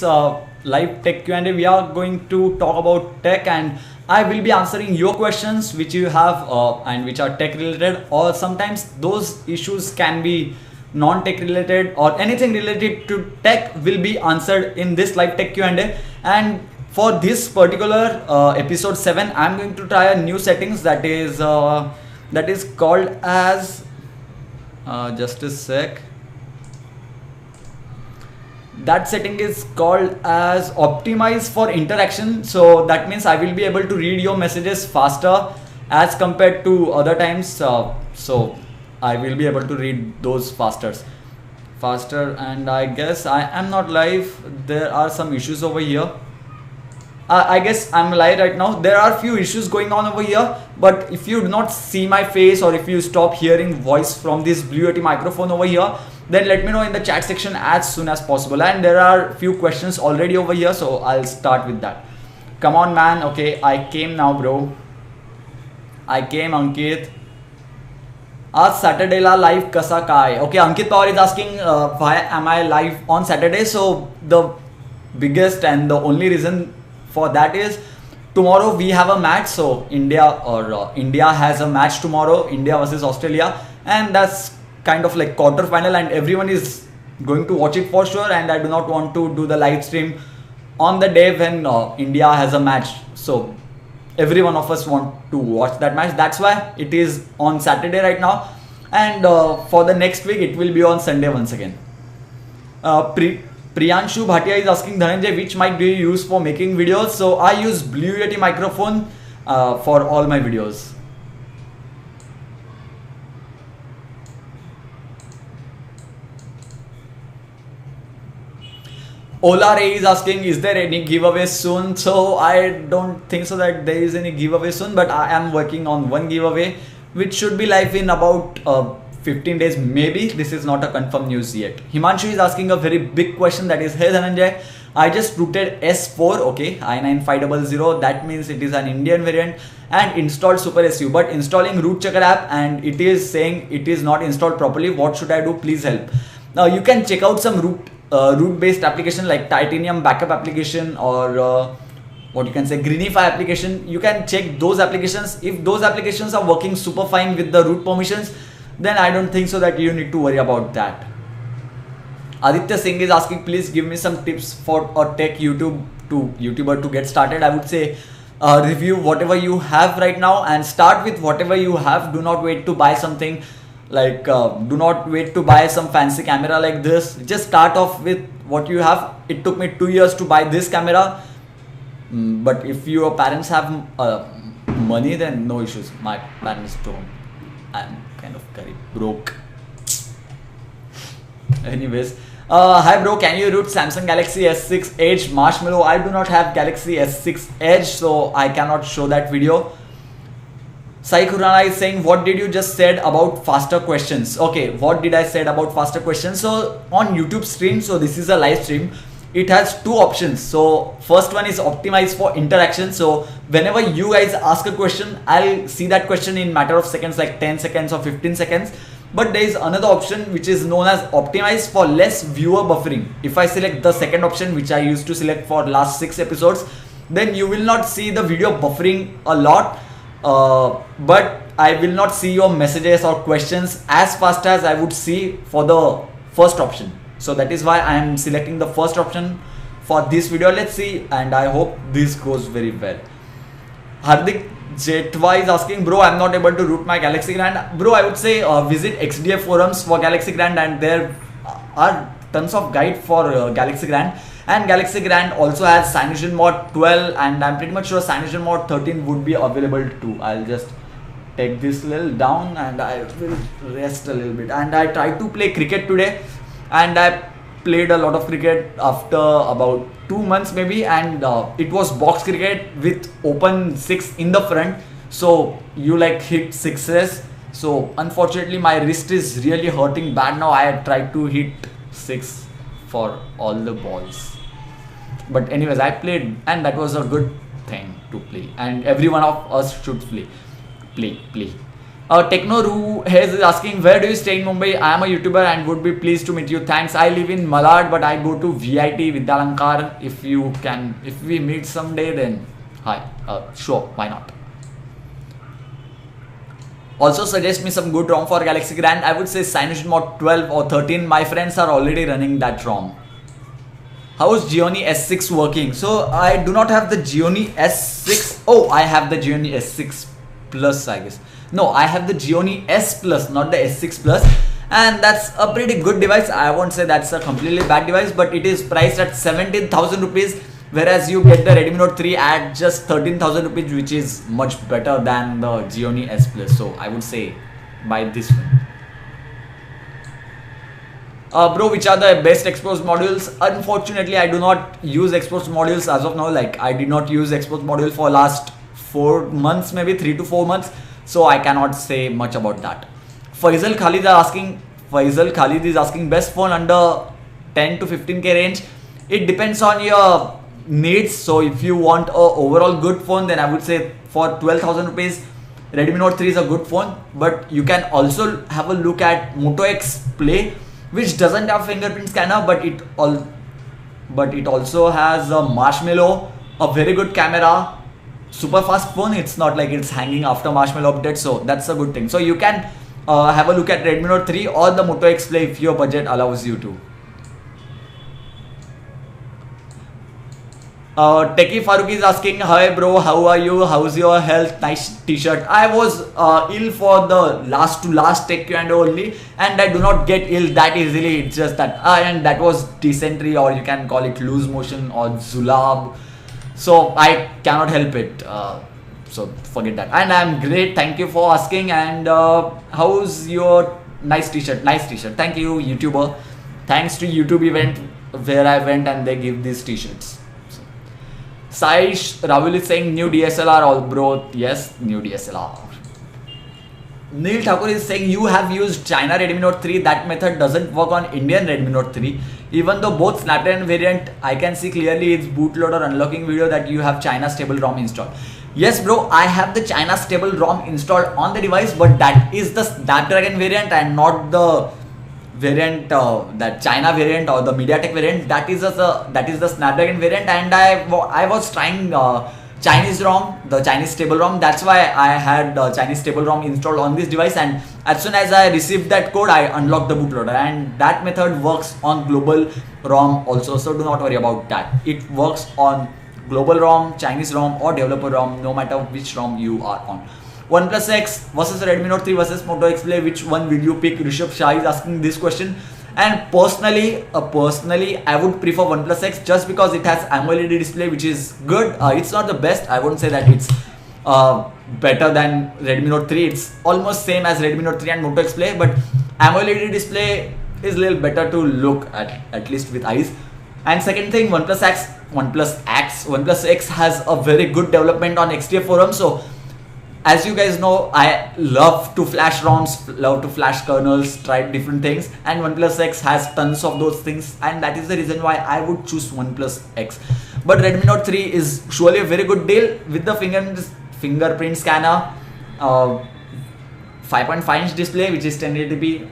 this live tech Q&A, we are going to talk about tech, and I will be answering your questions which you have and which are tech related, or sometimes those issues can be non-tech related, or anything related to tech will be answered in this live tech Q&A. And for this particular episode 7, I'm going to try a new settings that is called as just a sec. That setting is called as optimize for interaction. So that means I will be able to read your messages faster as compared to other times. So I will be able to read those faster. And I guess I am not live. There are some issues over here. I guess I'm live right now. There are few issues going on over here, but if you do not see my face, or if you stop hearing voice from this Blue Yeti microphone over here, then let me know in the chat section as soon as possible. And there are few questions already over here, so I'll start with that. Come on, man. Okay, I came now, bro. I came, Ankit. आज Saturday la live kasa kai. Okay, Ankit Power is asking why am I live on Saturday? So the biggest and the only reason for that is tomorrow we have a match. So India has a match tomorrow, India versus Australia, and that's kind of like quarter final, and everyone is going to watch it for sure. And I do not want to do the live stream on the day when India has a match. So every one of us want to watch that match. That's why it is on Saturday right now, and for the next week it will be on Sunday once again. Priyanshu Bhatia is asking, Dhananjay, which mic do you use for making videos? So I use Blue Yeti microphone for all my videos. Ola Ray is asking, is there any giveaway soon? So I don't think so that there is any giveaway soon, but I am working on one giveaway which should be live in about 15 days maybe. This is not a confirmed news yet. Himanshu is asking a very big question, that is, hey Dhananjay, I just rooted S4, okay, i9500, that means it is an Indian variant, and installed Super SU, but installing Root Checker app and it is saying it is not installed properly. What should I do? Please help. Now you can check out some root based application like Titanium backup application, or what you can say, Greenify application. You can check those applications. If those applications are working super fine with the root permissions, then I don't think so that you need to worry about that. Aditya Singh is asking, please give me some tips for a tech YouTuber to get started. I would say review whatever you have right now and start with whatever you have. Do not wait to buy something like do not wait to buy some fancy camera like this. Just start off with what you have. It took me 2 years to buy this camera, but if your parents have money, then no issues. My parents don't. I'm kind of very broke. Anyways, hi bro, can you root Samsung Galaxy S6 Edge Marshmallow? I do not have Galaxy S6 Edge, so I cannot show that video. Sai Khurana is saying, what did you just said about faster questions? Okay, what did I said about faster questions? So on YouTube stream, so this is a live stream, it has two options. So first one is optimize for interaction. So whenever you guys ask a question, I'll see that question in matter of seconds, like 10 seconds or 15 seconds. But there is another option which is known as optimize for less viewer buffering. If I select the second option, which I used to select for last 6 episodes, then you will not see the video buffering a lot. But I will not see your messages or questions as fast as I would see for the first option. So that is why I am selecting the first option for this video. Let's see, and I hope this goes very well. Hardik Jetwa is asking, bro, I'm not able to root my Galaxy Grand. Bro, I would say visit XDA forums for Galaxy Grand, and there are tons of guide for Galaxy Grand. And Galaxy Grand also has CyanogenMod 12, and I'm pretty much sure CyanogenMod 13 would be available too. I'll just take this little down and I will rest a little bit. And I tried to play cricket today, and I played a lot of cricket after about 2 months maybe, and it was box cricket with open 6 in the front, so you like hit sixes. So unfortunately my wrist is really hurting bad now. I tried to hit 6 for all the balls, but anyways I played, and that was a good thing to play, and every one of us should play. Techno Ru Hayes is asking, where do you stay in Mumbai? I am a YouTuber and would be pleased to meet you. Thanks. I live in Malad, but I go to VIT Vidyalankar. If we meet someday, then hi. Sure, why not? Also suggest me some good ROM for Galaxy Grand. I would say CyanogenMod 12 or 13. My friends are already running that ROM. How is Gioni S6 working? So I do not have the Gioni S6. Oh, I have the Gioni S6 Plus, I guess. No, I have the Gioni S Plus, not the S6 Plus, and that's a pretty good device. I won't say that's a completely bad device, but it is priced at 17,000 rupees, whereas you get the Redmi Note 3 at just 13,000 rupees, which is much better than the Gioni S Plus. So I would say buy this one. Bro, which are the best Xposed modules? Unfortunately, I do not use Xposed modules as of now. Like, I did not use Xposed module for last 4 months, maybe 3 to 4 months. So I cannot say much about that. Faisal Khalid is asking best phone under 10 to 15k range. It depends on your needs. So if you want a overall good phone, then I would say for 12,000 rupees, Redmi Note 3 is a good phone. But you can also have a look at Moto X Play, which doesn't have fingerprint scanner, but it also has a Marshmallow, a very good camera, super fast phone. It's not like it's hanging after Marshmallow update, so that's a good thing. So you can have a look at Redmi Note 3 or the Moto X Play if your budget allows you to. Techie Farooq is asking, hi bro, how are you? How's your health? Nice t-shirt. I was ill for the last Tech Q&A only, and I do not get ill that easily. It's just that, and that was dysentery, or you can call it loose motion or zulab. So I cannot help it. So forget that. And I'm great. Thank you for asking. And how's your nice t-shirt? Nice t-shirt. Thank you, YouTuber. Thanks to YouTube event where I went and they give these t-shirts. Saish Rahul is saying new DSLR, all bro. Yes, new DSLR. Neil Thakur is saying you have used China Redmi Note 3. That method doesn't work on Indian Redmi Note 3. Even though both Snapdragon variant, I can see clearly its bootloader unlocking video that you have China stable ROM installed. Yes bro, I have the China stable ROM installed on the device, but that is the Snapdragon variant and not the variant, that China variant or the MediaTek variant. That is the Snapdragon variant, and I was trying Chinese ROM, the Chinese stable ROM. That's why I had the Chinese stable ROM installed on this device, and as soon as I received that code, I unlocked the bootloader, and that method works on global ROM also, so do not worry about that. It works on global ROM, Chinese ROM or developer ROM, no matter which ROM you are on. OnePlus X versus Redmi Note 3 versus Moto X Play, which one will you pick? Rishabh Shah is asking this question. And personally, I would prefer OnePlus X just because it has AMOLED display, which is good. It's not the best. I wouldn't say that it's better than Redmi Note 3. It's almost same as Redmi Note 3 and Moto X Play, but AMOLED display is a little better to look at least with eyes. And second thing, OnePlus X has a very good development on XDF forum. So as you guys know, I love to flash ROMs, love to flash kernels, try different things, and OnePlus X has tons of those things, and that is the reason why I would choose OnePlus X. But Redmi Note 3 is surely a very good deal with the fingerprint scanner, 5.5-inch display, which is 1080p.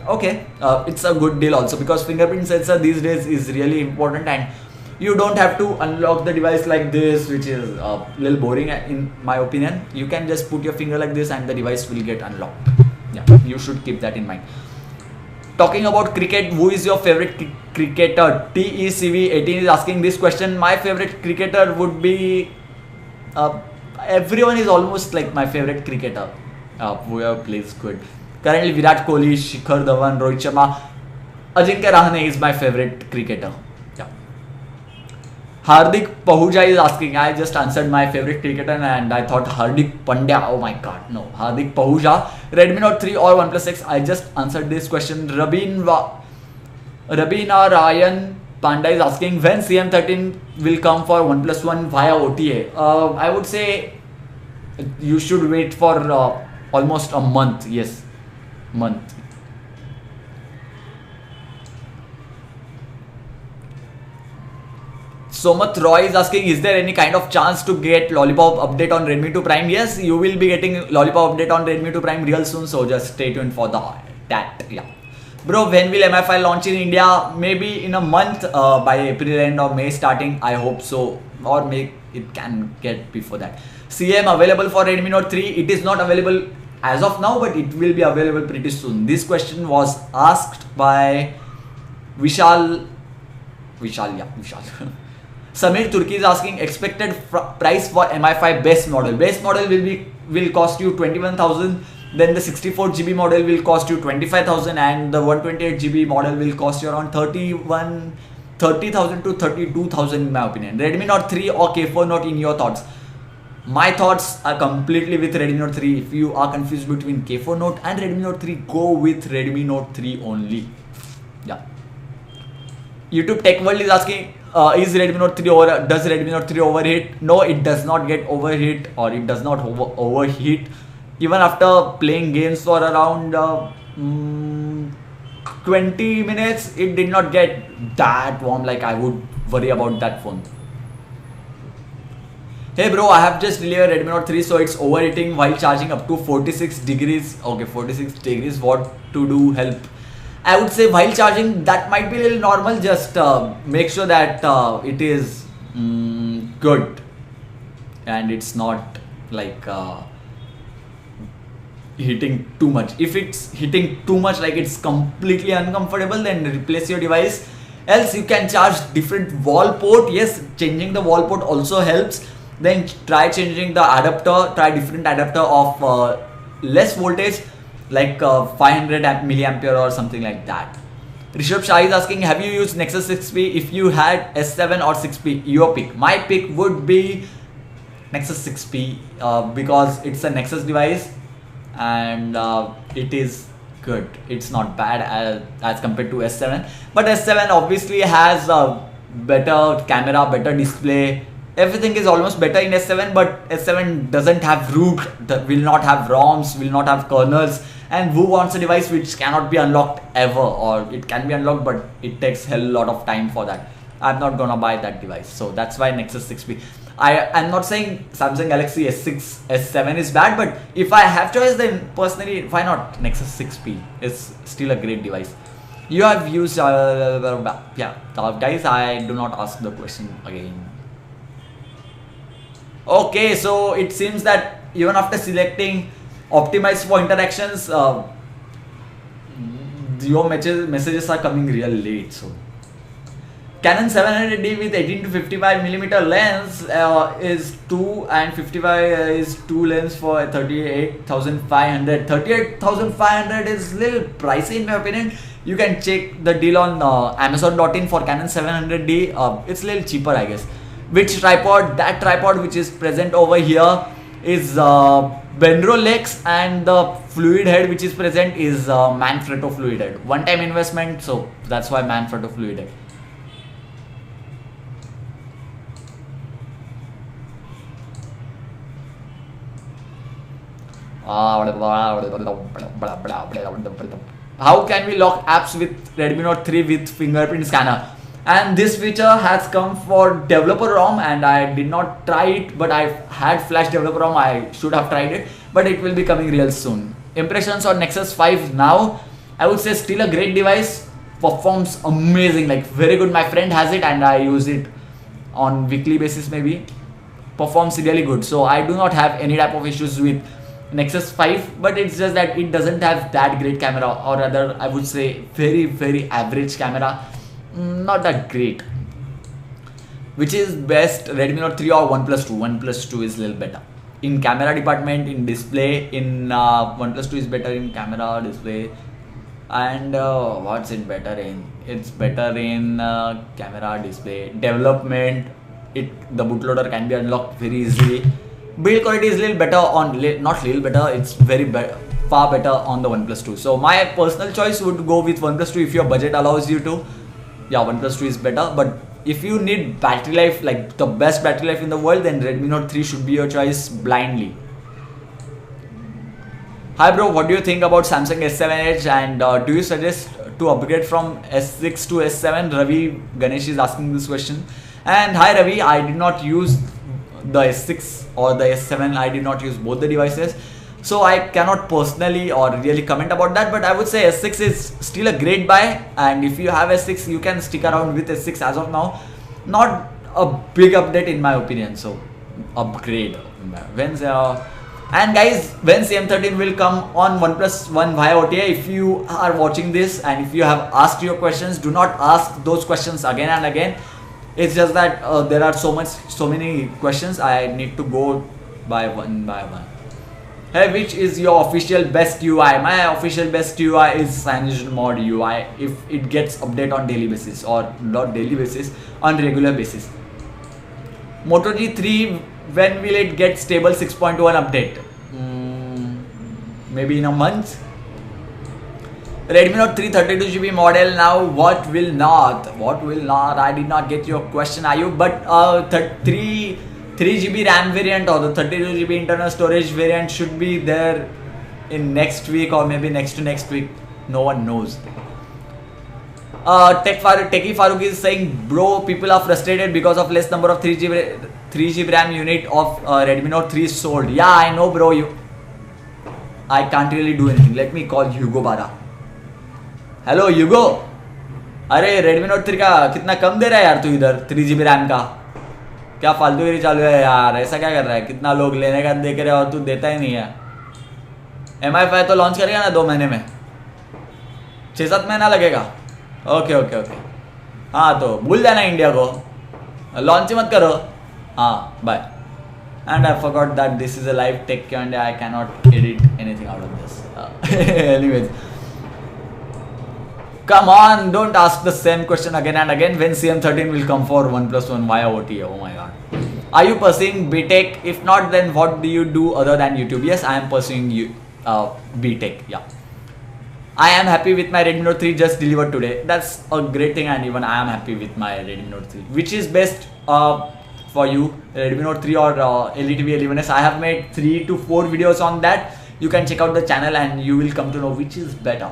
Okay, it's a good deal also, because fingerprint sensor these days is really important, and you don't have to unlock the device like this, which is a little boring in my opinion. You can just put your finger like this and the device will get unlocked. Yeah, you should keep that in mind. Talking about cricket, who is your favorite cricketer? TECV18 is asking this question. My favorite cricketer would be, everyone is almost like my favorite cricketer, whoever plays good. Currently Virat Kohli, Shikhar Dhawan, Rohit Sharma, Ajinkya Rahane is my favorite cricketer. Hardik Pahuja is asking, I just answered my favorite cricketer and I thought Hardik Pandya. Oh my god, no. Hardik Pahuja, Redmi Note 3 or OnePlus X. I just answered this question. Rabina Ryan Panda is asking, when CM13 will come for OnePlus One via OTA? I would say you should wait for almost a month. Yes, month. Somat Roy is asking, is there any kind of chance to get Lollipop update on Redmi 2 Prime? Yes, you will be getting Lollipop update on Redmi 2 Prime real soon, so just stay tuned for that. Yeah. Bro, when will MI5 launch in India? Maybe in a month, by April end or May starting, I hope so. Or maybe it can get before that. CM available for Redmi Note 3. It is not available as of now, but it will be available pretty soon. This question was asked by Vishal. Samir Turki is asking expected price for MI5 base model. Base model will cost you 21,000. Then the 64GB model will cost you 25,000, and the 128GB model will cost you around 30,000 to 32,000 in my opinion. Redmi Note 3 or K4 Note, in your thoughts? My thoughts are completely with Redmi Note 3. If you are confused between K4 Note and Redmi Note 3, go with Redmi Note 3 only. Yeah. YouTube Tech World is asking, is Redmi Note 3 does Redmi Note 3 overheat? No, it does not get overheat, or it does not overheat. Even after playing games for around 20 minutes, it did not get that warm like I would worry about that phone. Hey bro, I have just delivered Redmi Note 3, so it's overheating while charging up to 46 degrees. Okay, 46 degrees, what to do? Help. I would say while charging, that might be a little normal. Just make sure that it is good and it's not like hitting too much. If it's hitting too much, like it's completely uncomfortable, then replace your device. Else you can charge different wall port. Yes, changing the wall port also helps. Then try changing the adapter, try different adapter of less voltage, like 500 milliampere or something like that. Rishabh Shah is asking, have you used Nexus 6P? If you had S7 or 6P, your pick. My pick would be Nexus 6P because it's a Nexus device and it is good. It's not bad as compared to S7, but S7 obviously has a better camera, better display. Everything is almost better in S7, but S7 doesn't have root, will not have ROMs, will not have kernels. And who wants a device which cannot be unlocked ever, or it can be unlocked but it takes hell lot of time for that? I'm not gonna buy that device, so that's why Nexus 6P. I'm not saying Samsung Galaxy S6, S7 is bad, but if I have choice, then personally, why not Nexus 6P? It's still a great device. You have used, yeah, guys, I do not ask the question again. Okay, so it seems that even after selecting optimize for interactions, your messages are coming real late. So Canon 700D with 18 to 55mm lens is 2, and 55 is 2 lens for 38,500. 38,500 is little pricey in my opinion. You can check the deal on Amazon.in for Canon 700D. It's a little cheaper, I guess. Which tripod? That tripod which is present over here is Benro Lex, and the fluid head which is present is Manfrotto fluid head. One time investment, so that's why Manfrotto fluid head. How can we lock apps with Redmi Note 3 with fingerprint scanner? And this feature has come for developer ROM, and I did not try it, but I had flash developer ROM. I should have tried it, but it will be coming real soon. Impressions on Nexus 5 now? I would say still a great device, performs amazing, like very good. My friend has it and I use it on weekly basis maybe. Performs really good, so I do not have any type of issues with Nexus 5, but it's just that it doesn't have that great camera, or rather I would say very average camera. Not that great. Which is best, Redmi Note 3 or OnePlus 2? OnePlus 2 is a little better in camera department, in display. In OnePlus 2 is better in camera, display, and what's it better in? It's better in camera, display, development. The bootloader can be unlocked very easily. Build quality is a little better on, not little better, it's very far better on the OnePlus 2. So my personal choice would go with OnePlus 2 if your budget allows you to. Yeah, OnePlus 2 is better, but if you need battery life, like the best battery life in the world, then Redmi Note 3 should be your choice blindly. Hi bro, what do you think about Samsung S7 Edge, and do you suggest to upgrade from S6 to S7? Ravi Ganesh is asking this question. And hi Ravi, I did not use the S6 or the S7. I did not use both the devices, so I cannot personally or really comment about that, but I would say S6 is still a great buy, and if you have S6 you can stick around with S6 as of now. Not a big update in my opinion, so upgrade. And guys, when CM13 will come on OnePlus One via OTA, if you are watching this and if you have asked your questions, do not ask those questions again and again. It's just that there are so many questions. I need to go by one. Hey, which is your official best UI? My official best UI is CyanogenMod UI. If it gets update on daily basis, or not daily basis, on regular basis. Moto G3, when will it get stable 6.1 update? Maybe in a month. Redmi Note 3 32GB model now. What will not? I did not get your question, Ayub. But 3GB RAM variant or the 32GB internal storage variant should be there in next week or maybe next to next week. No one knows. Techie Farooq is saying, bro, people are frustrated because of less number of 3GB RAM unit of Redmi Note 3 sold. Yeah, I know, bro. I can't really do anything. Let me call Hugo Bara. Hello Hugo, अरे Redmi Note 3 का कितना कम दे रहा है यार तू इधर 3GB RAM का? क्या फालतूगिरी चालू है यार? ऐसा क्या कर रहा है? कितना लोग लेने का देख रहे और तू देता ही नहीं है। MI5 तो लॉन्च करेगा ना 2 महीने में, 6-7 महीना लगेगा। ओके ओके ओके, हाँ तो भूल जाना इंडिया को, लॉन्च ही मत करो। हाँ bye. And I forgot that this is a live tech Q&A. I cannot edit anything out of this. Anyways. Come on, don't ask the same question again and again. When CM13 will come for OnePlus One via OTA? Oh my god. Are you pursuing BTech? If not, then what do you do other than YouTube? Yes, I am pursuing BTech. Yeah. I am happy with my Redmi Note 3 just delivered today. That's a great thing, and even I am happy with my Redmi Note 3. Which is best for you, Redmi Note 3 or LETV A11s? I have made 3 to 4 videos on that. You can check out the channel and you will come to know which is better.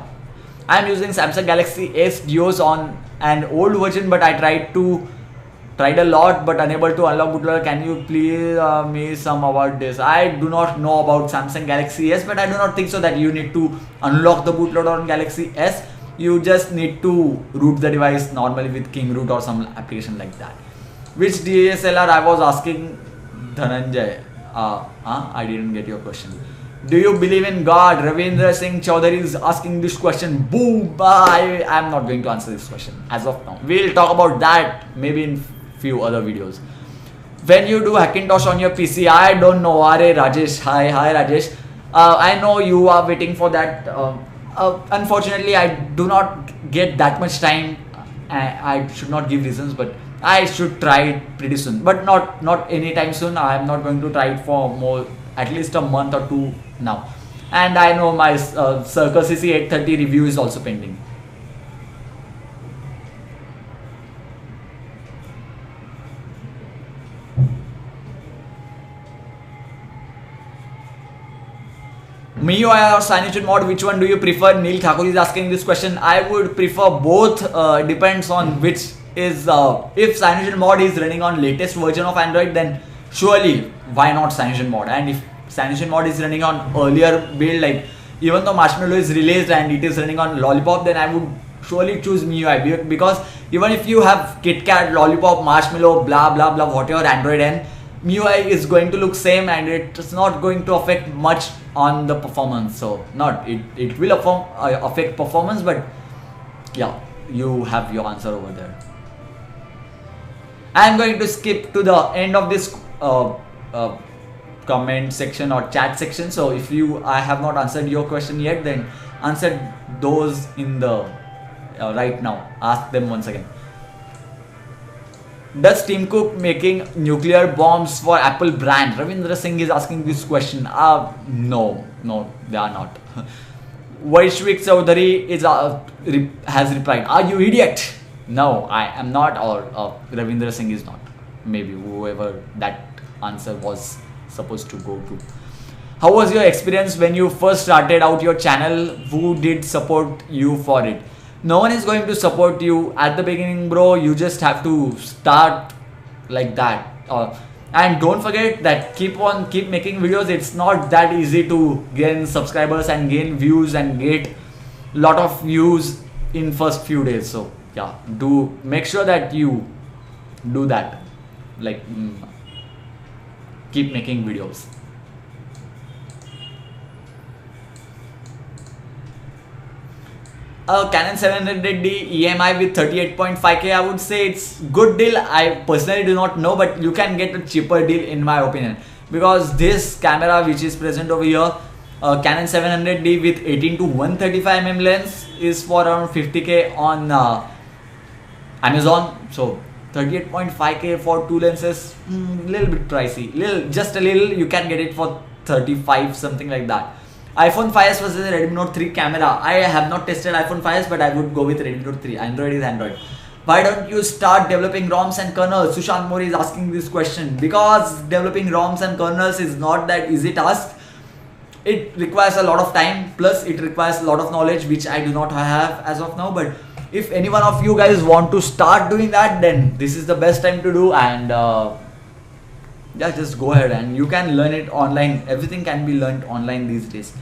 I am using Samsung Galaxy S Duos on an old version, but I tried a lot but unable to unlock bootloader. Can you please me some about this? I do not know about Samsung Galaxy S, but I do not think so that you need to unlock the bootloader on Galaxy S. You just need to root the device normally with King Root or some application like that. Which DSLR I was asking, Dhananjay? I didn't get your question. Do you believe in God? Ravindra Singh Chaudhary is asking this question. Boom! I am not going to answer this question as of now. We'll talk about that maybe in few other videos. When you do Hackintosh on your PC, I don't know. Are Rajesh, hi Rajesh. I know you are waiting for that. Unfortunately, I do not get that much time. I should not give reasons, but I should try it pretty soon. But not anytime soon. I am not going to try it for more, at least a month or 2 now. And I know my Circus CC 830 review is also pending. MIUI or CyanogenMod, which one do you prefer? Neil Thakur is asking this question. I would prefer both. Depends on which is. If CyanogenMod is running on latest version of Android, then surely why not CyanogenMod? And if CyanogenMod is running on earlier build, like even though Marshmallow is released and it is running on Lollipop, then I would surely choose MIUI, because even if you have KitKat, Lollipop, Marshmallow, blah blah blah, whatever Android, and MIUI is going to look same and it's not going to affect much on the performance. So it will affect performance, but yeah, you have your answer over there. I am going to skip to the end of this comment section or chat section. So if I have not answered your question yet, then answer those in the right now. Ask them once again. Does Tim Cook making nuclear bombs for Apple brand? Ravindra Singh is asking this question. No, they are not. Vaishwik Chaudhary has replied, are you idiot? No, I am not, or Ravindra Singh is not. Maybe whoever that answer was supposed to go to. How was your experience when you first started out your channel? Who did support you for it? No one is going to support you at the beginning, bro. You just have to start like that. And don't forget that keep making videos. It's not that easy to gain subscribers and gain views and get lot of views in first few days. So yeah, do make sure that you do that, like keep making videos. Canon 700D EMI with 38.5K, I would say it's good deal. I personally do not know, but you can get a cheaper deal in my opinion, because this camera which is present over here, Canon 700D with 18 to 135mm lens, is for around 50K on Amazon. So 38.5K for two lenses, little bit pricey, just a little. You can get it for 35, something like that. iPhone 5s versus Redmi Note 3 camera. I have not tested iPhone 5s, but I would go with Redmi Note 3. Android is Android. Why don't you start developing ROMs and kernels? Sushant Mori is asking this question. Because developing ROMs and kernels is not that easy task. It requires a lot of time, plus it requires a lot of knowledge, which I do not have as of now. But if any one of you guys want to start doing that, then this is the best time to do. And yeah, just go ahead and you can learn it online. Everything can be learned online these days.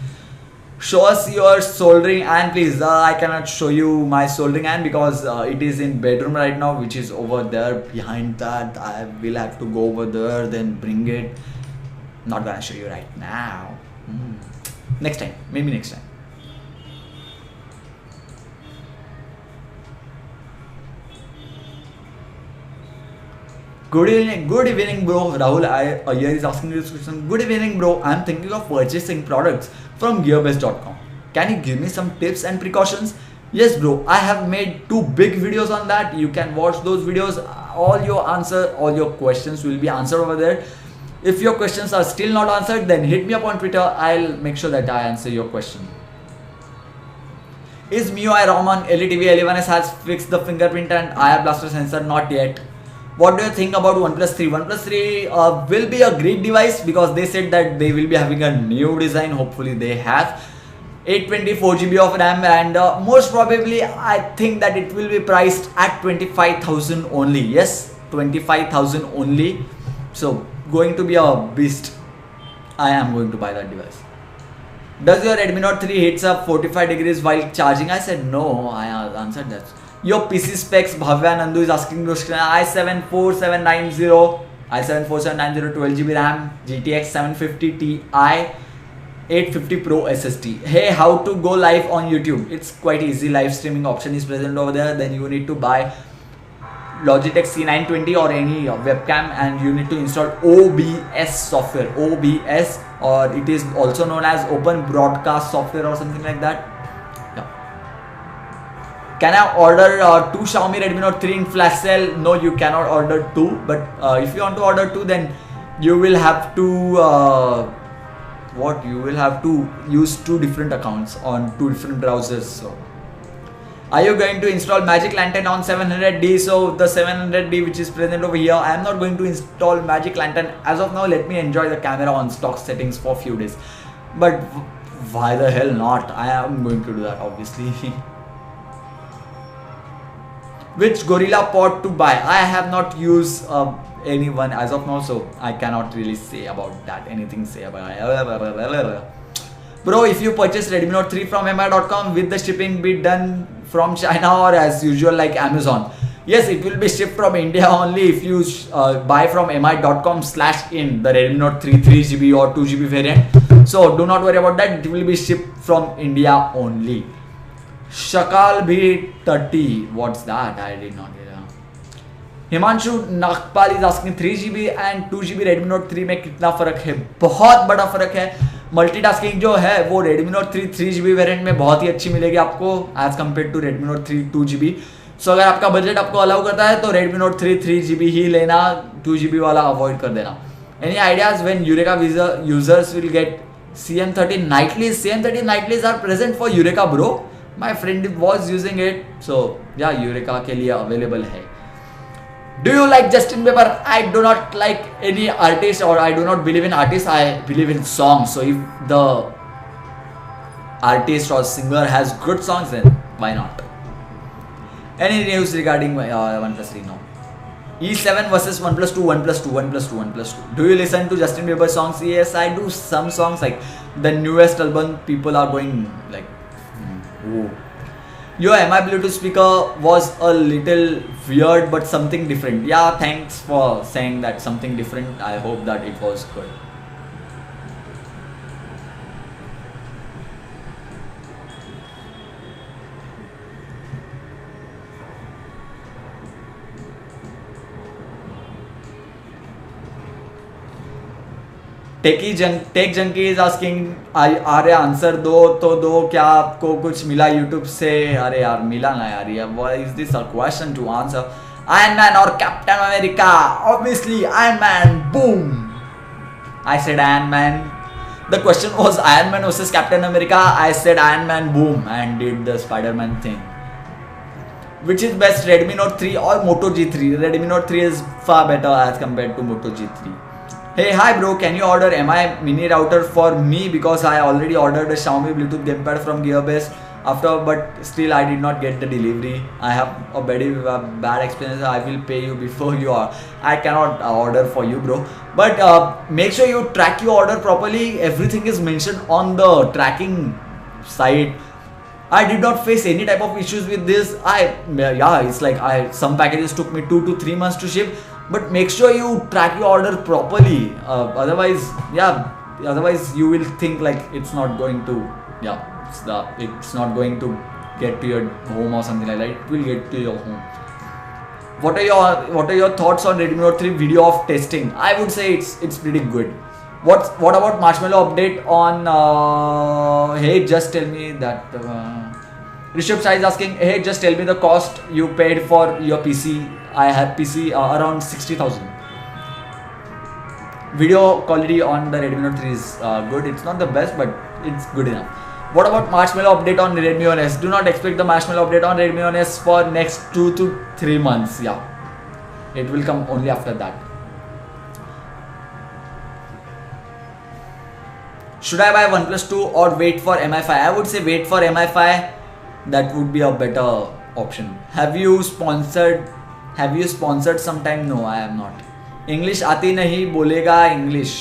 Show us your soldering iron, please. I cannot show you my soldering iron because it is in bedroom right now, which is over there behind that. I will have to go over there, then bring it. Not gonna show you right now. Next time, maybe next time. Good evening, bro. Rahul Iyer is asking this question. Good evening, bro. I'm thinking of purchasing products from gearbest.com. Can you give me some tips and precautions? Yes, bro. I have made 2 big videos on that. You can watch those videos. All your questions will be answered over there. If your questions are still not answered, then hit me up on Twitter. I'll make sure that I answer your question. Is MIUI ROM on LETV L11s has fixed the fingerprint and IR blaster sensor? Not yet. What do you think about OnePlus 3? OnePlus 3 will be a great device because they said that they will be having a new design. Hopefully they have 824 GB of RAM, and most probably I think that it will be priced at 25,000 only. Yes, 25,000 only. So going to be a beast. I am going to buy that device. Does your Redmi Note 3 heats up 45 degrees while charging? I said no. I answered that. Your PC specs, Bhavya Nandu is asking this question. i7 4790, i7 4790, 12GB RAM, GTX 750 Ti, 850 Pro SSD. Hey, how to go live on YouTube? It's quite easy. Live streaming option is present over there. Then you need to buy Logitech C920 or any webcam, and you need to install OBS software. OBS, or it is also known as Open Broadcast Software or something like that. Can I order 2 Xiaomi Redmi Note 3 in flash sale? No, you cannot order 2. But if you want to order 2, then you will have to You will have to use 2 different accounts on 2 different browsers. So, are you going to install Magic Lantern on 700D? So the 700D which is present over here, I am not going to install Magic Lantern as of now. Let me enjoy the camera on stock settings for a few days. But why the hell not? I am going to do that obviously. Which Gorilla Pod to buy? I have not used anyone as of now, so I cannot really say about that. Anything say about it. Bro, if you purchase Redmi Note 3 from mi.com, will the shipping be done from China or as usual like Amazon? Yes, it will be shipped from India only if you buy from mi.com/in the Redmi Note 3 3GB or 2GB variant. So do not worry about that. It will be shipped from India only. Shakal B30, what's that? I did not hear. Himanshu Nagpal is asking 3GB and 2GB Redmi Note 3 में कितना फर्क है? बहुत बड़ा फर्क है. Multitasking जो है वो Redmi Note 3 3GB वेरिएंट में बहुत ही अच्छी मिलेगी आपको as compare to Redmi Note 3 2GB. So अगर आपका बजट आपको अलाउ करता है तो Redmi Note 3 3GB ही लेना, 2GB वाला अवॉइड कर देना. Any ideas when Yureka users will get CM30 nightlies? CM30 nightlies are present for Yureka bro. My friend was using it, so yeah, Eureka के लिए available है. Do you like Justin Bieber? I do not like any artist, or I do not believe in artists. I believe in songs. So if the artist or singer has good songs, then why not? Any news regarding OnePlus 3? No. E7 versus OnePlus 2, OnePlus 2, OnePlus 2, OnePlus 2. Do you listen to Justin Bieber songs? Yes, I do some songs, like the newest album. People are going like, oh. Your MI Bluetooth speaker was a little weird, but something different. Yeah, thanks for saying that, something different. I hope that it was good. Tech junkie is asking, अरे answer दो तो दो, क्या आपको कुछ मिला YouTube से? अरे यार मिला ना यार, ये what is this a question to answer? Iron Man और Captain America? Obviously Iron Man, boom. I said Iron Man. The question was Iron Man versus Captain America. I said Iron Man, boom, and did the Spiderman thing. Which is best, Redmi Note 3 or Moto G3? Redmi Note 3 is far better as compared to Moto G3. Hey, hi bro, can you order MI mini router for me, because I already ordered a Xiaomi Bluetooth gamepad from Gearbest but still I did not get the delivery. I have a very bad experience. I will pay you before you are. I cannot order for you, bro. But make sure you track your order properly. Everything is mentioned on the tracking site. I did not face any type of issues with this. It's like some packages took me 2 to 3 months to ship, but make sure you track your order properly. Otherwise you will think like it's not going to, it's not going to get to your home or something like that. It will get to your home. What are your thoughts on Redmi Note 3 video of testing? I would say it's pretty good. What about Marshmallow update on hey, just tell me that Rishabh Shah is asking, hey, just tell me the cost you paid for your PC. I have PC around 60,000. Video quality on the Redmi Note 3 is good. It's not the best, but it's good enough. What about Marshmallow update on Redmi One S? Do not expect the Marshmallow update on Redmi One S for next 2 to 3 months. Yeah, it will come only after that. Should I buy OnePlus 2 or wait for MI5? I would say wait for MI5. That would be a better option. Have you sponsored sometime? No, I am not. English आती नहीं, बोलेगा English.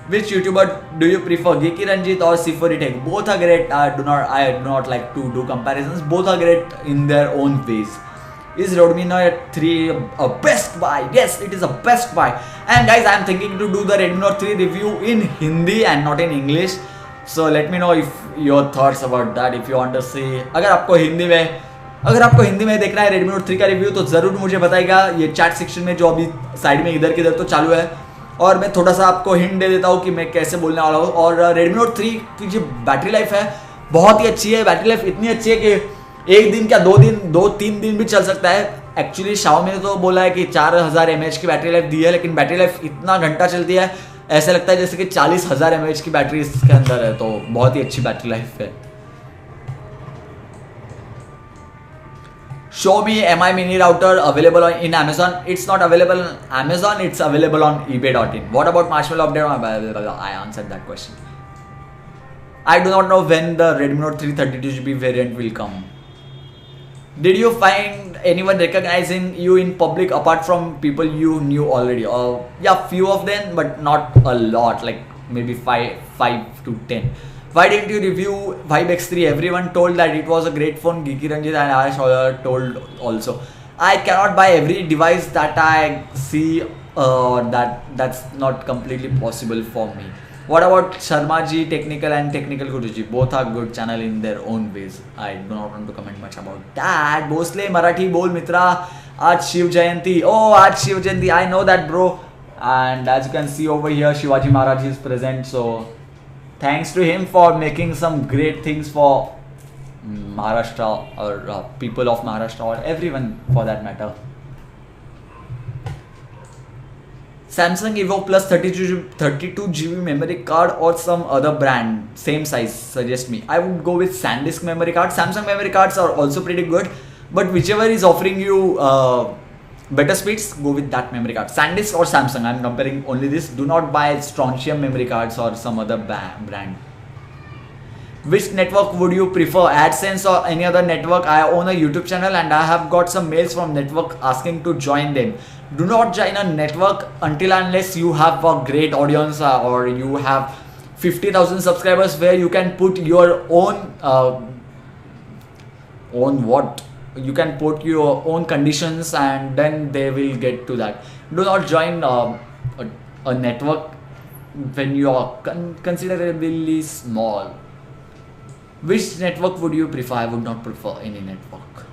Which YouTuber do you prefer, Geeky Ranjit or C4Tech? Both are great. I do not like to do comparisons. Both are great in their own ways. Is Redmi Note 3 a best buy? Yes, it is a best buy. And guys, I am thinking to do the Redmi Note 3 review in Hindi and not in English. So let me know if your thoughts about that. If you want to see, अगर आपको हिंदी में देखना है Redmi Note 3 का review, तो ज़रूर मुझे बताइएगा. ये चैट सेक्शन में जो अभी साइड में इधर किधर तो चालू है, और मैं थोड़ा सा आपको हिंट दे देता हूँ कि मैं कैसे बोलने वाला हूँ. और Redmi Note 3 की जो बैटरी लाइफ है बहुत ही अच्छी है. बैटरी लाइफ इतनी अच्छी है कि एक दिन क्या 2-3 दिन भी चल सकता है. एक्चुअली Xiaomi ने तो बोला है कि 4000 mAh की बैटरी लाइफ दी है, लेकिन बैटरी लाइफ इतना घंटा चलती है, ऐसा लगता है जैसे कि 40,000 mAh की बैटरी इसके अंदर है. तो बहुत ही अच्छी बैटरी लाइफ है. Show me MI mini router available in Amazon. It's not available on Amazon, it's available on ebay.in. What about Marshmallow update? I answered that question. I do not know when the Redmi Note 3 32GB variant will come. Did you find anyone recognizing you in public apart from people you knew already? Yeah, few of them, but not a lot, like maybe 5 to 10. Why didn't you review Vibe X3? Everyone told that it was a great phone. Geeky Ranjit and Ash told also. I cannot buy every device that I see. That's not completely possible for me. What about Sharma ji, Technical and Technical Guruji? Both are good channel in their own ways. I do not want to comment much about that. Bosle Marathi Bol Mitra. Aaj Shiv Jayanti. Oh, Aaj Shiv Jayanti. I know that, bro. And as you can see over here, Shivaji Maharaj is present. So thanks to him for making some great things for Maharashtra, or people of Maharashtra, or everyone for that matter. Samsung Evo Plus 32GB memory card or some other brand, same size, suggest me. I would go with SanDisk memory card. Samsung memory cards are also pretty good, but whichever is offering you better speeds, go with that memory card. SanDisk or Samsung, I'm comparing only this. Do not buy Strontium memory cards or some other brand. Which network would you prefer, AdSense or any other network? I own a YouTube channel and I have got some mails from network asking to join them. Do not join a network until unless you have a great audience or you have 50,000 subscribers where you can put your own you can put your own conditions and then they will get to that. Do not join a network when you are considerably small. Which network would you prefer? I would not prefer any network.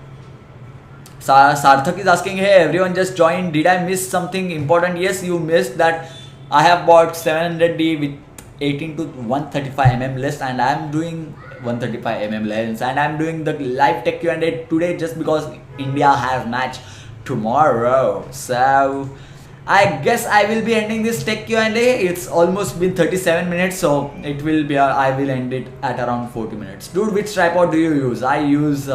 Sarthak is asking, hey everyone just joined, did I miss something important? Yes, you missed that I have bought 700D with 18 to 135mm lens and I am doing 135mm lens and I am doing the live tech Q&A today just because India has match tomorrow. So I guess I will be ending this tech Q&A. It's almost been 37 minutes, so it will be I will end it at around 40 minutes. Dude, which tripod do you use? I use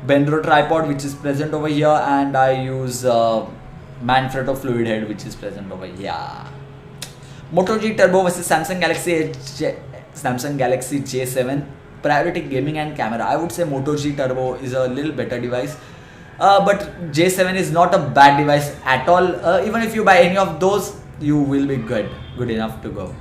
Benro tripod, which is present over here, and I use Manfrotto fluid head, which is present over here. Moto G Turbo versus Samsung Galaxy J7. Priority gaming and camera. I would say Moto G Turbo is a little better device. But J7 is not a bad device at all. Even if you buy any of those, you will be good enough to go.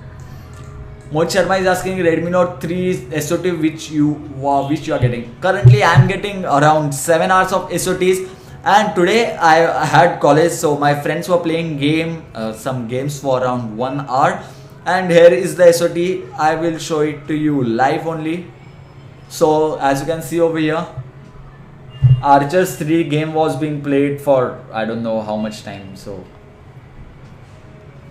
Mohit Sharma is asking Redmi Note 3 SOT which you are getting. Currently, I am getting around 7 hours of SOTs. And today I had college, so my friends were playing some games for around 1 hour. And here is the SOT. I will show it to you live only. So as you can see over here, Archers 3 game was being played for I don't know how much time, so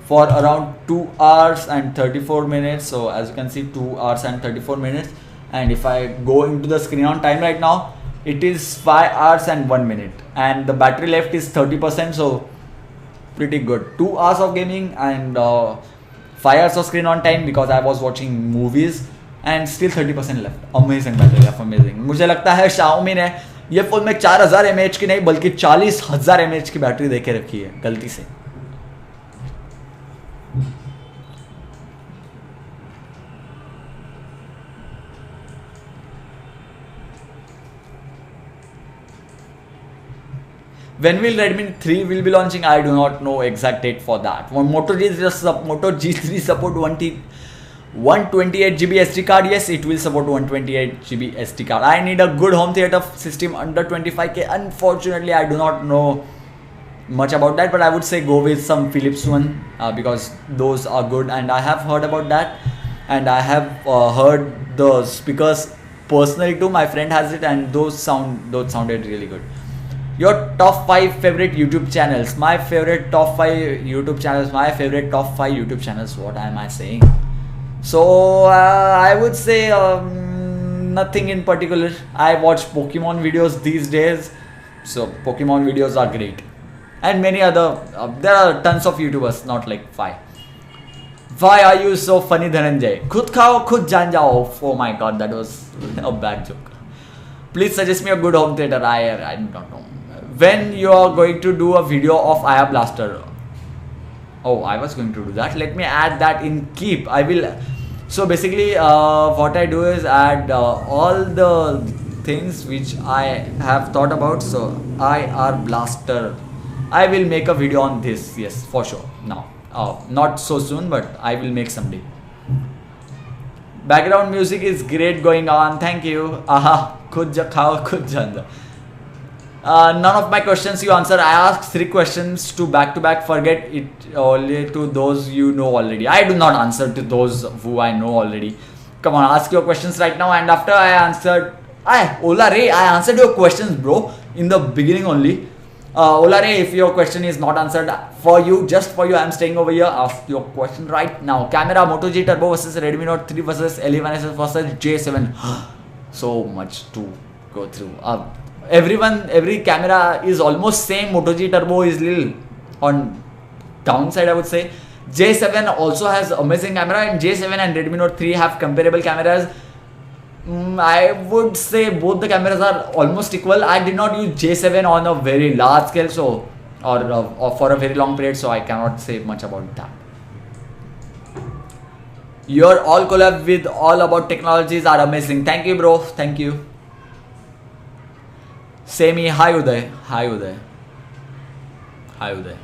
for around 2 hours and 34 minutes. So as you can see, 2 hours and 34 minutes, and if I go into the screen on time right now, it is 5 hours and 1 minute and the battery left is 30%, so pretty good. 2 hours of gaming and 5 hours of screen on time because I was watching movies and still 30% left. Amazing battery life, amazing. मुझे लगता है Xiaomi ने ये phone में 4000 mAh की नहीं बल्कि 40,000 mAh की बैटरी देके रखी है गलती से. When will Redmi 3 will be launching? I do not know exact date for that. Moto G3 support 128GB SD card. Yes, it will support 128GB SD card. I need a good home theater system under 25k. Unfortunately, I do not know much about that, but I would say go with some Philips one because those are good, and I have heard about that, and I have heard the speakers personally too. My friend has it, and those sounded really good. Your top 5 favorite YouTube channels. My favorite top 5 YouTube channels. What am I saying? So I would say nothing in particular. I watch Pokemon videos these days, so Pokemon videos are great, and many other. There are tons of YouTubers, not like 5. Why are you so funny, Dhananjay? Khud khao, khud jaan jao. Oh my god, that was a bad joke. Please suggest me a good home theater. I don't know. When you are going to do a video of Aya Blaster? Oh, I was going to do that. Let me add that in Keep. I will. So basically, what I do is add all the things which I have thought about. So IR Blaster. I will make a video on this. Yes, for sure. Now, not so soon, but I will make someday. Background music is great going on. Thank you. Aha. Khud khao, khud janda. None of my questions you answer. I asked 3 questions to back. Forget it only to those you know already. I do not answer to those who I know already. Come on, ask your questions right now. And after I answered, Ola Ray, I answered your questions, bro, in the beginning only. Ola Ray, if your question is not answered for you, just for you, I am staying over here. Ask your question right now. Camera, Moto G Turbo versus Redmi Note 3 versus L11S versus J7. So much to go through. Every camera is almost same. Moto G Turbo is little on downside, I would say. J7 also has amazing camera, and J7 and Redmi Note 3 have comparable cameras. I would say both the cameras are almost equal. I did not use J7 on a very large scale, so or for a very long period, so I cannot say much about that. Your all collab with all about technologies are amazing. Thank you, bro. Thank you. Semi, hi Uday. Hi Uday. Hi Uday.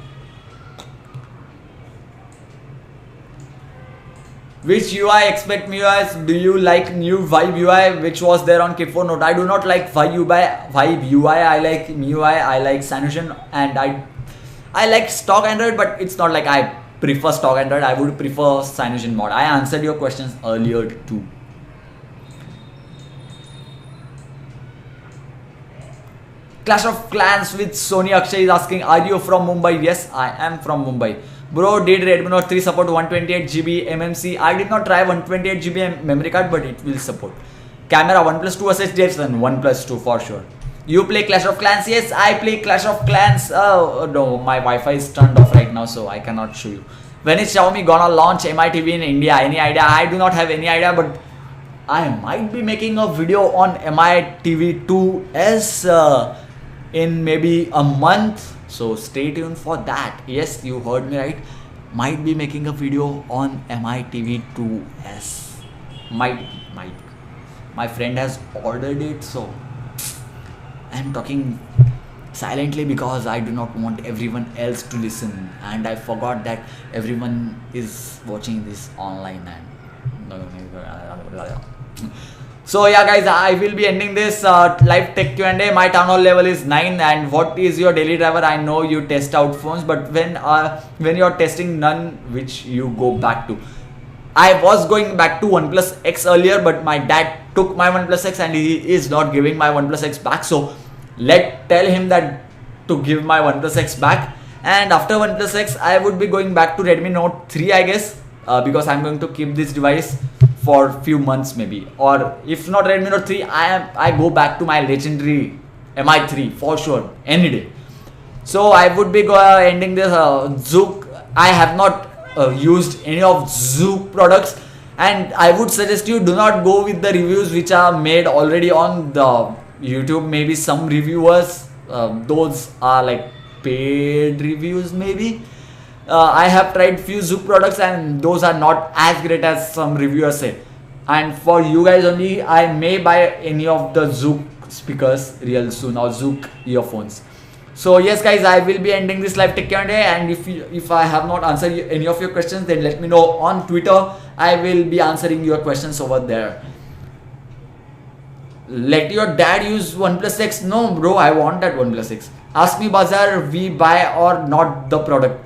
Which UI expect MIUIs? Do you like new Vibe UI which was there on Kip4 Note? I do not like Vibe UI. I like MIUI. I like Cyanogen, and I like stock Android, but it's not like I prefer stock Android. I would prefer Cyanogen mod. I answered your questions earlier too. Clash of Clans with Sony Akshay is asking, are you from Mumbai? Yes, I am from Mumbai. Bro, did Redmi Note 3 support 128GB MMC? I did not try 128GB memory card, but it will support. Camera OnePlus 2 SSDs and OnePlus 2 for sure. You play Clash of Clans? Yes, I play Clash of Clans. Oh no, my Wi-Fi is turned off right now, so I cannot show you. When is Xiaomi gonna launch MITV in India? Any idea? I do not have any idea, but I might be making a video on MITV 2S in maybe a month. So stay tuned for that. Yes, you heard me right. Might be making a video on MITV 2S. Might. My friend has ordered it, so I'm talking silently because I do not want everyone else to listen, and I forgot that everyone is watching this online. And so yeah guys, I will be ending this live tech Q&A. My town hall level is 9. And what is your daily driver? I know you test out phones, but when you're testing none, which you go back to? I was going back to OnePlus X earlier, but my dad took my OnePlus X and he is not giving my OnePlus X back. So tell him that to give my OnePlus X back. And after OnePlus X, I would be going back to Redmi Note 3, I guess, because I'm going to keep this device for few months maybe. Or if not Redmi Note 3, I go back to my legendary Mi3 for sure, any day. So I would be ending this Zook. I have not used any of Zook products, and I would suggest you do not go with the reviews which are made already on the YouTube. Maybe some reviewers, those are like paid reviews maybe. I have tried few Zook products and those are not as great as some reviewers say. And for you guys only, I may buy any of the Zook speakers real soon, or Zook earphones. So yes guys, I will be ending this live tech Q&A, and if I have not answered any of your questions, then let me know on Twitter. I will be answering your questions over there. Let your dad use OnePlus X? No bro, I want that OnePlus X. Ask Me Bazaar, we buy or not the product?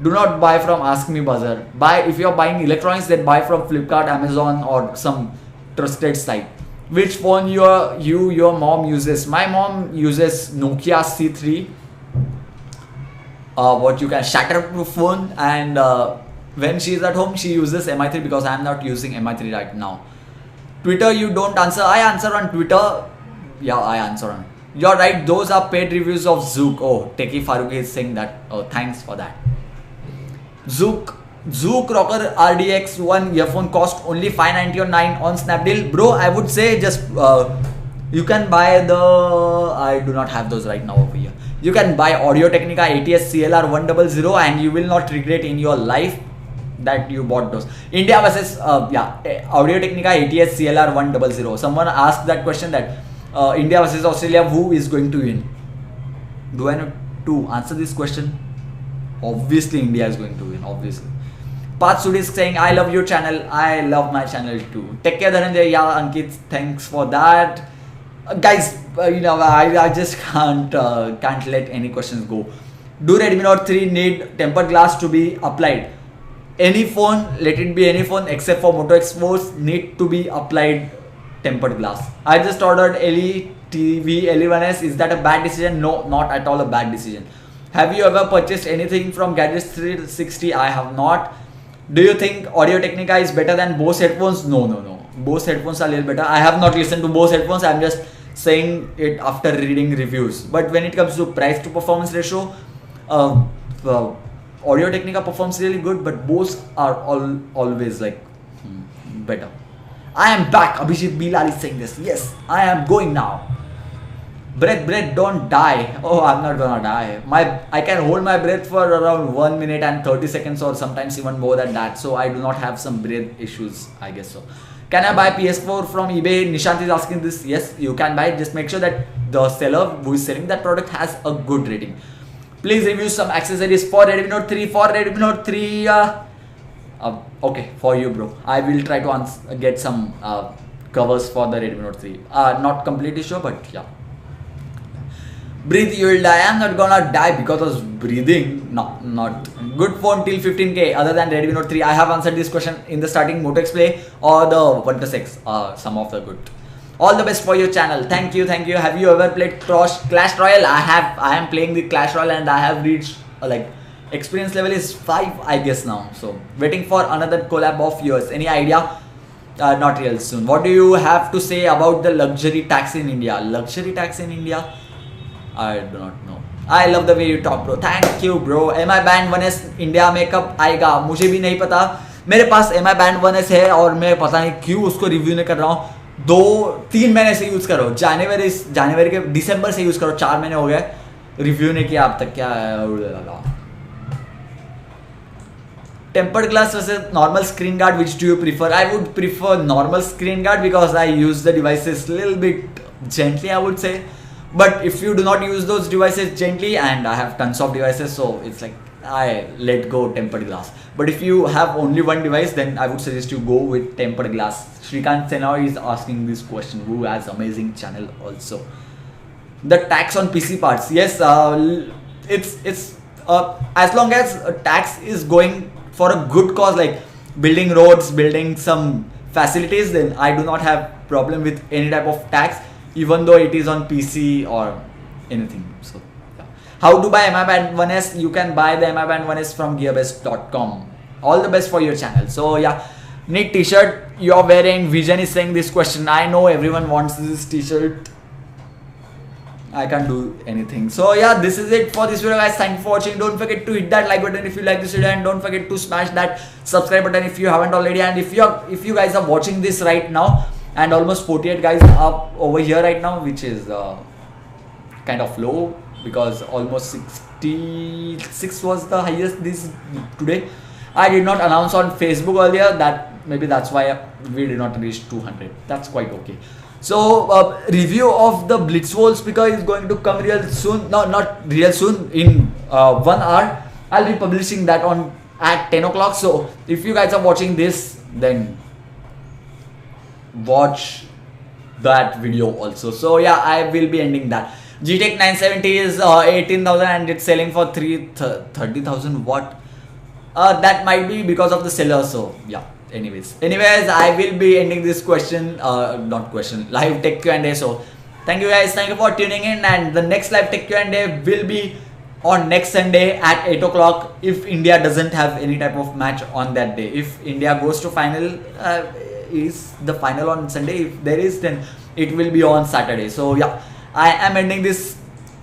Do not buy from Ask Me Bazaar. If you are buying electronics, then buy from Flipkart, Amazon, or some trusted site. Which phone your mom uses? My mom uses Nokia C3. What you can shatterproof phone, and when she is at home, she uses Mi3 because I am not using Mi3 right now. Twitter, you don't answer. I answer on Twitter. Yeah, I answer on. You're right. Those are paid reviews of Zook. Oh, Teki Faruqi is saying that. Oh, thanks for that. Zook Rocker RDX 1 earphone cost only $599 on Snapdeal. Bro, I would say just you can buy the, I do not have those right now over here. You can buy Audio Technica ATS CLR 100 and you will not regret in your life that you bought those. India versus Audio Technica ATS CLR 100. Someone asked that question that India versus Australia, who is going to win? Do I know to answer this question? Obviously India is going to win, obviously. Path Sud is saying, I love your channel. I love my channel too. Take care, Dhananjay. Yeah, Ankit, thanks for that. Guys, I just can't let any questions go. Do Redmi Note 3 need tempered glass to be applied? Any phone, let it be any phone except for Moto X Force, need to be applied tempered glass. I just ordered LE TV LE1S. Is that a bad decision? No, not at all a bad decision. Have you ever purchased anything from Gadgets 360? I have not. Do you think Audio Technica is better than Bose headphones? No. Bose headphones are a little better. I have not listened to Bose headphones. I'm just saying it after reading reviews. But when it comes to price to performance ratio, Audio Technica performs really good, but Bose are always like better. I am back. Abhijit Bilal is saying this. Yes, I am going now. Breath, don't die. Oh, I'm not gonna die. I can hold my breath for around 1 minute and 30 seconds or sometimes even more than that. So I do not have some breath issues, I guess so. Can I buy PS4 from eBay? Nishant is asking this. Yes, you can buy it. Just make sure that the seller who is selling that product has a good rating. Please review some accessories for Redmi Note 3. For Redmi Note 3, okay, for you, bro. I will try to get some covers for the Redmi Note 3. Not completely sure, but yeah. Breathe, you will die. I'm not gonna die because of breathing. No, not good phone till 15k. Other than Redmi Note 3, I have answered this question in the starting. Moto X-Play or the One Plus X. Some of the good. All the best for your channel. Thank you, thank you. Have you ever played Clash Royale? I am playing the Clash Royale and I have reached like experience level is 5, I guess now. So waiting for another collab of yours. Any idea? Not real soon. What do you have to say about the luxury tax in India? Luxury tax in India? I do not know. I love the way you talk, bro. Thank you, bro. MI Band 1S India में कब आएगा? मुझे भी नहीं पता. मेरे पास MI Band 1S है और मैं पता नहीं क्यों उसको रिव्यू नहीं कर रहा हूँ. 2-3 महीने से यूज करो. जनवरी के दिसंबर से यूज करो. 4 महीने हो गए रिव्यू नहीं किया अब तक. क्या tempered glass versus normal screen guard, which do you prefer? I would prefer normal screen guard because I use the devices little bit gently, I would say. But if you do not use those devices gently, and I have tons of devices, so it's like I let go tempered glass. But if you have only one device, then I would suggest you go with tempered glass. Shrikant Sena is asking this question, who has amazing channel also. The tax on PC parts, yes, it's as long as tax is going for a good cause, like building roads, building some facilities, then I do not have problem with any type of tax, even though it is on PC or anything. So yeah. How to buy MI Band 1S? You can buy the MI Band 1S from gearbest.com. All the best for your channel. So yeah, neat t-shirt you're wearing. Vision is saying this question. I know everyone wants this t-shirt. I can't do anything. So yeah, this is it for this video, guys. Thank you for watching. Don't forget to hit that like button if you like this video, and don't forget to smash that subscribe button if you haven't already. And if you guys are watching this right now, and almost 48 guys are over here right now, which is kind of low because almost 66 was the highest this today. I did not announce on Facebook earlier. That's why we did not reach 200. That's quite okay. So review of the Blitzwolf speaker is going to come real soon. No, not real soon. In 1 hour, I'll be publishing that at 10 o'clock. So if you guys are watching this, then watch that video also. So yeah, I will be ending that. GTEC 970 is 18,000 and it's selling for 30,000. What? That might be because of the seller. So yeah. Anyways, I will be ending this live tech Q&A. So thank you guys, thank you for tuning in, and the next live tech Q&A will be on next Sunday at 8 o'clock if India doesn't have any type of match on that day. If India goes to final, is the final on Sunday? If there is, then it will be on Saturday. So yeah, I am ending this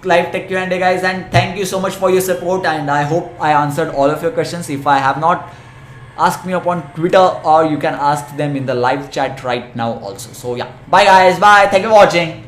live tech Q&A, guys, and thank you so much for your support, and I hope I answered all of your questions. If I have not, ask me upon Twitter, or you can ask them in the live chat right now also. So yeah, bye guys, bye, thank you for watching.